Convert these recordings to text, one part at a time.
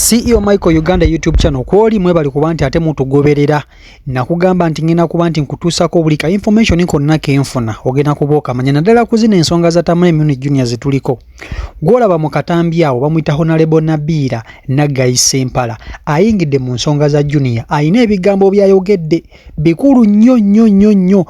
CEO Michael Uganda YouTube channel kwoli mwebali kuba nti ate mutugoberera nakugamba nti ngina kuba nti nkutuusako buli ka information konna kenfuna ogenda kuboka manya naddala kuzina ensonga za Tamale Muni Junior zituliko gwolaba mu katambi awo bamuyita Honorable Nabiira Naggayi Ssempala ayingidde mu nsonga za Junior ayina ebigambo byayogedde bikulu nnyo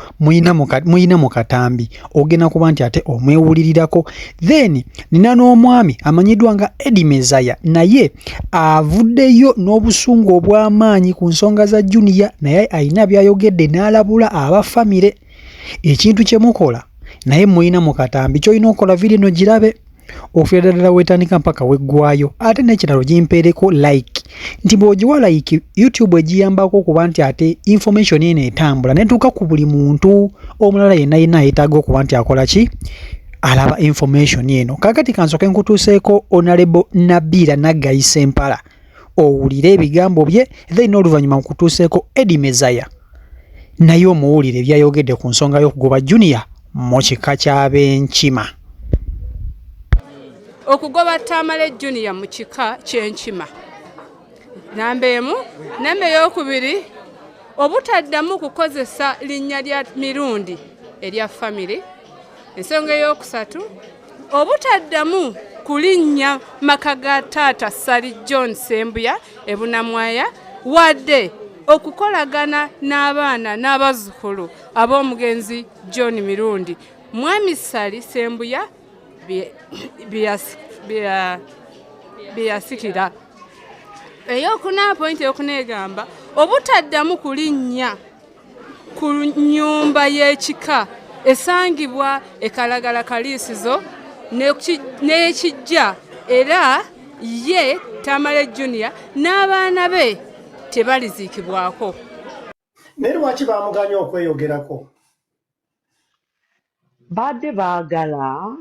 muyina mu katambi ogenda kuba nti ate omwewulirirako then nina n'omwami amanyiddwa nga Eddie Mezaya naye avuddeyo n'obusungu obw'amaanyi ku nsonga za Junior naye ayina byayogedde n'alabula abafamire ekintu kye mukola naye muyina mu katambi ky'olina okukola video no girabe ofiira ddala weetandika mpaka weggwayo ate n'ekiralo gimpeereko like nti bw'ogiwa like YouTube egiyambako okuba nti ate information eno etambula netuuka ku buli muntu omulala yenna yeetaaga okuba nti akola ki alaba information eno kakati kansoke nkutuuseeko Honorable Nabiira Naggayi Ssempala owulire ebigambo bye then oluvannyuma nkutuuseeko Eddie Mezaya naye omuwulire byayogedde ku nsonga y'okugoba Junior mu kika ky'ab'enkima. Okugoba Tamale Junior mu kika ky'enkima namba emu namba ey'okubiri obutaddamu kukozesa linnya lya mirundi erya family. Ensonga ey'okusatu obutaddamu kulinnya maka ga taata Sally John Ssembuya ebunamwaya wadde okukolagana n'abaana n'abazzukulu ab'omugenzi John Mirundi mwami Sally Ssembuya byasikira. Ey'okuna point ey'okuneegamba obutaddamu kulinnya ku nnyumba y'ekika esangibwa ekalagala kaliisizo n'ekijja era ye Tamale Junior n'abaana be tebaliziikibwako. Naye lwaki baamuganya okweyogerako? Badde baagala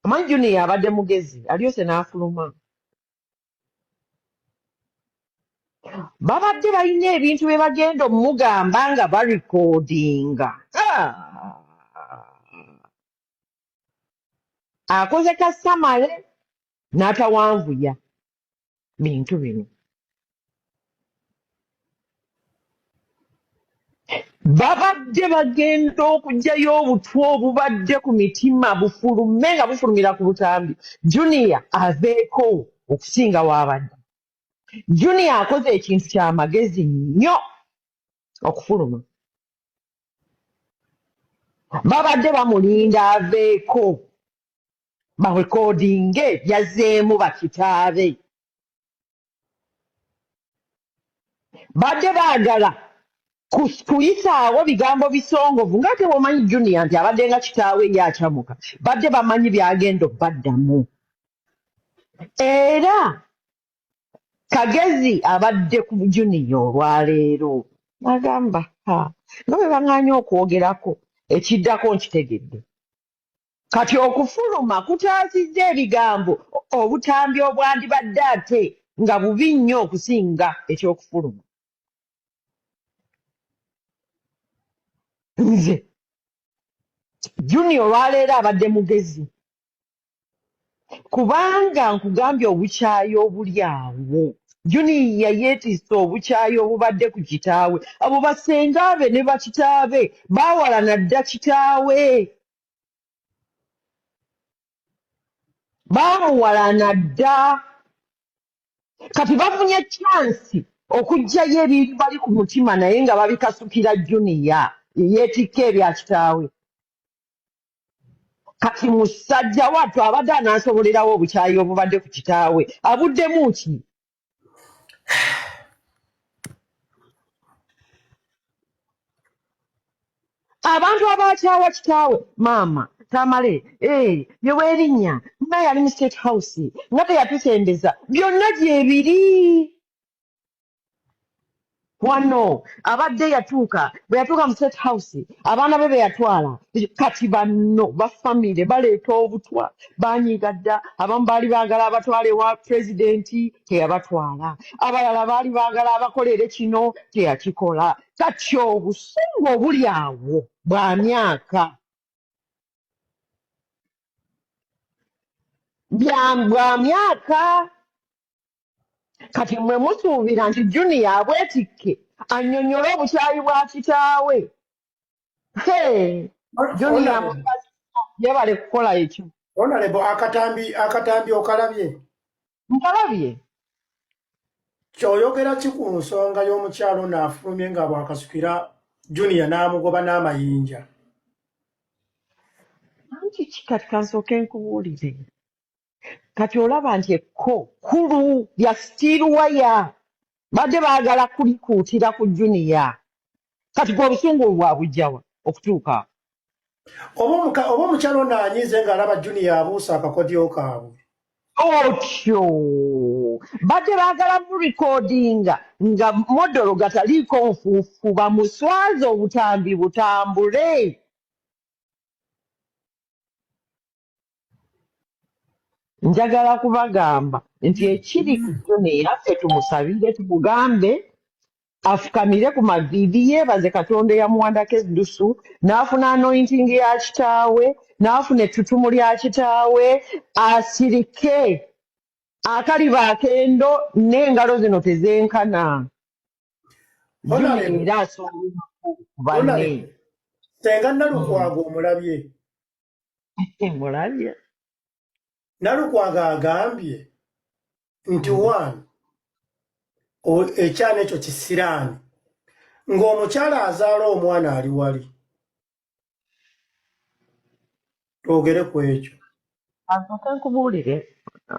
amanyi Junior abadde mugezi alyose n'afuluma. Babadde balina ebintu bye bagenda omugamba nga barikoodinga. Akoze kasamale n'atawanvuya bintu bino. Babadde bagenda okuggyayo obutwa obubadde ku mitima bufulume nga bufulumira ku butambi. Junior aveeko okusinga w'abadde. Junior akoze ekintu ky'amagezi nnyo okufuluma. Babadde bamulinda aveeko barekoodinge yazzeemu bakitaabe. Badde baagala kuyisaawo bigambo bisongovu ng'ate bw'omanyi Junior nti abadde nga kitaawe ye akyamuka. Badde bamanyi byagenda obbaddamu. Era kagezi abadde ku Junior olwaleero n'agamba nga bwe baŋŋaanya okwogerako ekiddako nkitegedde. Kati okufuluma kutaasizza ebigambo obutambi obwandibadde ate nga bubi nnyo okusinga eky'okufuluma. Nze Junior olwaleero abadde mugezi kubanga nkugambye obukyayi obuli awo. Junior yeetisse obukyayi obubadde ku kitaawe. Abo basengaabe ne bakitaabe baawalana dda kitaawe. Baamuwalana dda. Kati bafunye chansi okuggyayo ebintu bali ku mutima naye nga babikasukira Junior yeetikka ebya kitaawe. Kati musajja wattu abadde anaasobolerawo obukyayi obubadde ku kitaawe abuddemu ki? Abantu abakyawa kitaawe maama Tamale bye weerinnya nga yali mu State House nga teyatusembeza byonna gyebiri. Wano abadde bwe yatuuka mu State House abaana be yatwala kati banno bafamire baleeta obutwa banyiiga dda. Abamu baali baagala abatwala ewa pulezidenti teyabatwala, abalala baali baagala abakolere kino teyakikola. Kati obusungu obuli awo bwa myaka bwa myaka kati mwe musuubira nti Junior abwetikke annyonnyole obukyayi bwa kitaawe. Junior yebale kukola ekyo. Honorable akatambi okalabye. Nkalabye. Kyoyogera ki ku nsonga y'omukyalo n'afulumye nga bwakasukira Junior n'amugoba n'amayinja? Anti kati kansooke nkubuulire. Kati olaba nti ekko kkulu lya steel wire badde baagala kulikuutira ku Junior. Kati gwe obusungu bwabujjawa okutuuka. Oba omukyalo n'anyize ng'alaba Junior abuusa akakodyo kaabwe. Otyo badde baagala mu recordinga nga modolo gataliiko nfuufu bamuswaze obutambi butambule. Njagala kubagamba nti ekiri ku Junior yaffe tumusabire tumugambe afukamire ku mavivi yeebaze Katonda eyamuwandako eddusu n'afuna anointing ya kitaawe n'afuna ettutumu lya kitaawe asirike akaliba akendo n'engalo zino tezenkana. Junior asobola ku banne. Senga Nalukwago omulabye. Mulabye. Nalukwago agambye nti ekyana ekyo kisiraani ng'omukyala azaala omwana ali wali. Twogere ku ekyo. Asooke nkubuulire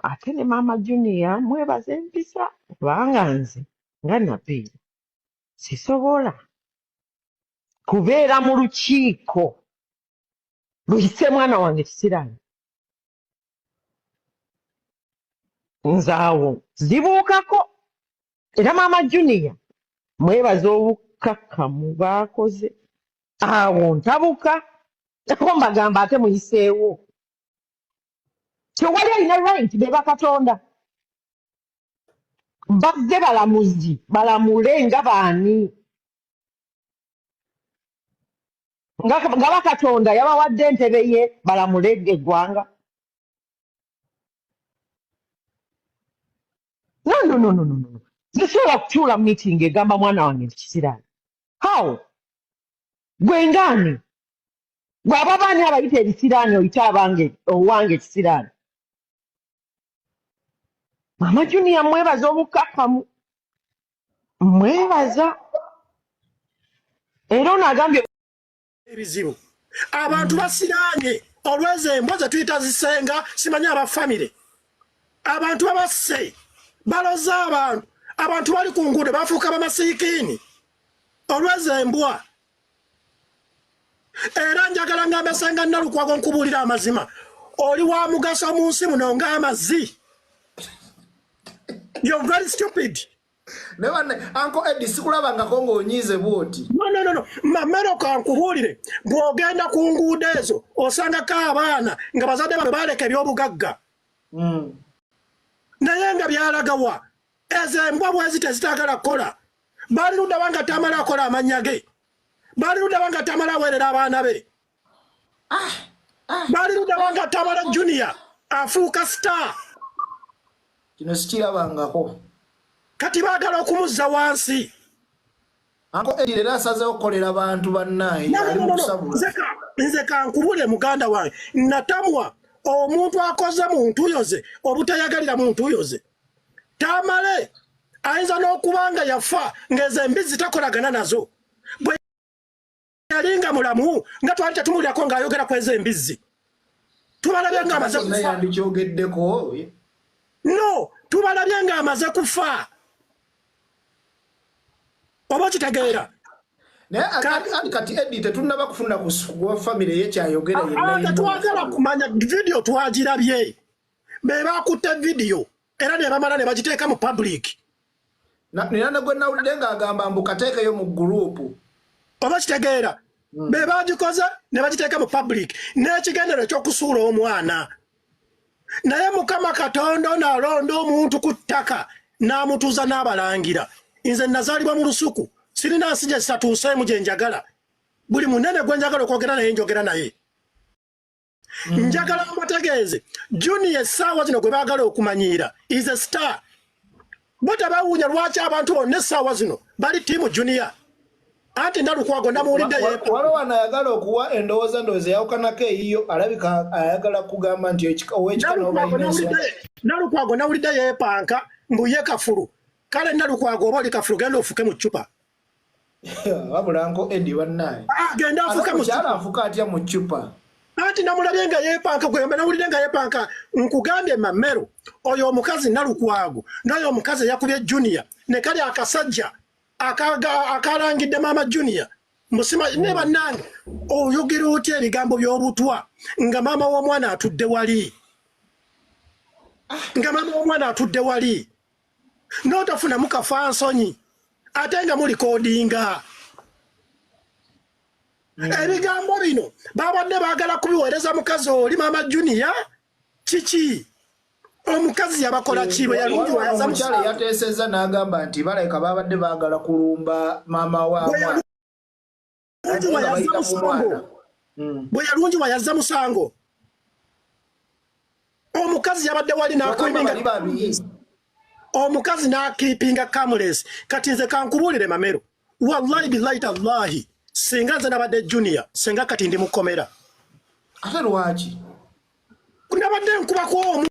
ate ne maama Junior mwebaze empisa kubanga nze nga Napiira sisobola kubeera mu lukiiko luyise mwana wange kisiraani. Nze awo zibuukako era maama Junior mwebaze obukkakkamu baakoze awo ntabuka ko mbagamba ate muyiseewo tewali alina right beba Katonda bazze balamuzi balamule nga baani nga bakatonda yabawadde entebe ye balamule eggwanga. No. Zisobola kutuula mu meeting egamba mwana wange nti kisiraani. How? Gwe ngaani? Gwe ababaani abayita ebisiraani oyita owange kisiraani. Maama Junior mwebaza obukkakkamu. Mwebaza. Era ono agambye ebizibu. Abantu basiraanye olweze embwa ze tuyita zisenga simanyi abafamire. Abantu babasse baloza abantu bali ku nguudo bafuuka bamasiikiini olweze embwa. Era njagala ngambe Senga Nalukwago nkubuulira amazima. Oli wa mugaso mu nsi muno ng'amazzi. You're very stupid. Uncle Eddie sikulabangako ng'onyiize bw'oti. No. Mamero kankubuulire bw'ogenda ku nguudo ezo osangako abaana nga bazadde baabwe baaleka eby'obugagga. Naye nga byalagawa ezo embwa bwezi tezitagala kukola. Baali ludda wanga tamala akola amannya ge. Baali ludda wanga tamala aweerera abaana be. Baali ludda wanga tamala Junior afuuka star. Kino sikirabangako. Kati baagala okumuzza wansi. Uncle Eddie era asazeewo okukolera abantu bannaye. Nze kankubule muganda wange natamwa omuntu akoze muntu yoze obutayagalira muntu yoze. Tamale ayinza n'okubanga yafa ng'ezo embizzi takolagana nazo. Bwe yalinga mulamu nga twali tetumulirako ng'ayogera ku ezo embizzi. Tubalabye ng'amaze kufa. Yandikyogeddeko. No, tubalabye ng'amaze kufa. Oba kitegeera. Kati Eddie tetunnaba kufuna ku famire ye kyayogera yenna. Twagala kumanya video twagirabye. Be bakutte video era ne bamala ne bagiteeka mu public. Nina nagwe nawulidde ng'agamba mbu kateekeyo mu gurupu. Oba kitegeera. Be bagikoze ne bagiteeka mu public. N'ekigendero ky'okusuula omwana. Naye Mukama Katonda n'alonda omuntu ku ttaka n'amutuuza n'abalangira. Nze nazaalibwa mu lusuku. Sirina nsi gye satuuseemu gye njagala. Buli munene gwe njagala okwogera naye njogera naye. Njagala amategeeze Junior essaawa zino gwe baagala okumanyiira is a star. Bota bawunya lwaki abantu bonna essaawa zino bali tiimu junior. Anti Nalukwago namuwulidde yeepanka. Waliwo anayagala okuwa endowooza yawukanako eyiyo alabika ayagala kugamba nti owekika Nalukwago nawulidde yeepanka mbu ye kafulu. Kale Nalukwago oba oli kafulu genda ofuke mu ccupa. Wabulanko Eddie bannaye. Genda afuke mu ccupa. Afuka atya mu ccupa. Anti namulabye nga yeepanka gwemba nawulidde nga yeepanka nkugambye Mamero oyo omukazi Nalukwago n'oyo omukazi yakubye junior ne kali akasajja akalangidde maama junior musima ne bannange oyogera otya ebigambo by'obutwa nga maama w'omwana atudde wali n'otafuna mukafansonyi ate nga muli kodinga ebigambo bino babadde baagala kubiweereza mukazi oli maama junior kiki omukazi yabakola kiwe yalungiwa yaza mukyala yateesezza n'agamba nti baleka babadde baagala kulumba maama wa mwana bwe yalungiwa yazza musango omukazi yabadde wali omukazi n'akiipinga cameras kati nze kankubuulire Mamero wallahi billahi tallahi singa nze nabadde junior senga kati ndi mukomera ate lwaki nabadde nkubako